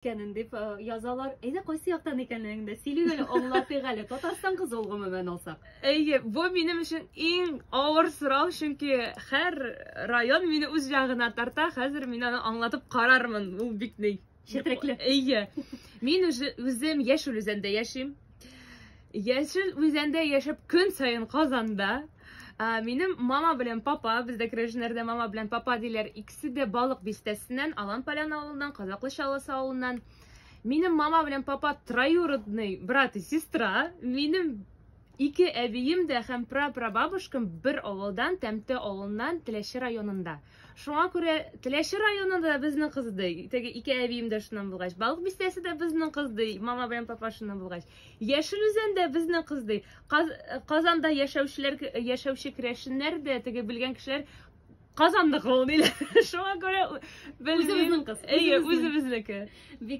икәнен дип язалар. Әйдә кайсы яктан икәнлеген дә сөйлик әле, аңлатыйк әле. Татарстан кызы ул гомумән алсак. Әйе, бу минем өчен иң авыр сорау, чөнки һәр район мине үз ягына тарта. Хәзер мин аны аңлатып карармын. Ул бик ни Четрекле. Әйе. Мин үзем Яшел Үзәндә яшим. Яшел Үзәндә яшәп көн саен Казанда. Минем мама белән папа, бездә керәшеннәрдә мама белән папа диләр, икесе дә балык бистәсеннән, Алан Поляна авылыннан, Казаклы Чаллысы авылыннан. Минем мама белән папа троюродный брат и сестра. Минем ике әбием дә һәм прапрабабушкам бер авылдан, Тәмте авылыннан, Теләче районында. Шуңа күрә Теләче районында безнең кызды. Теге ике әбием дә шуннан булгач, балык бистәсе дә безнең кызды, мама белән папа шуннан булгач. Яшел Үзәндә безнең кызды. Казанда яшәүче керәшеннәр дә, теге белгән кешеләр Казанныкы ул диләр. Шуңа күрә Үзебезнең кыз. Әйе, үзебезнеке. Бик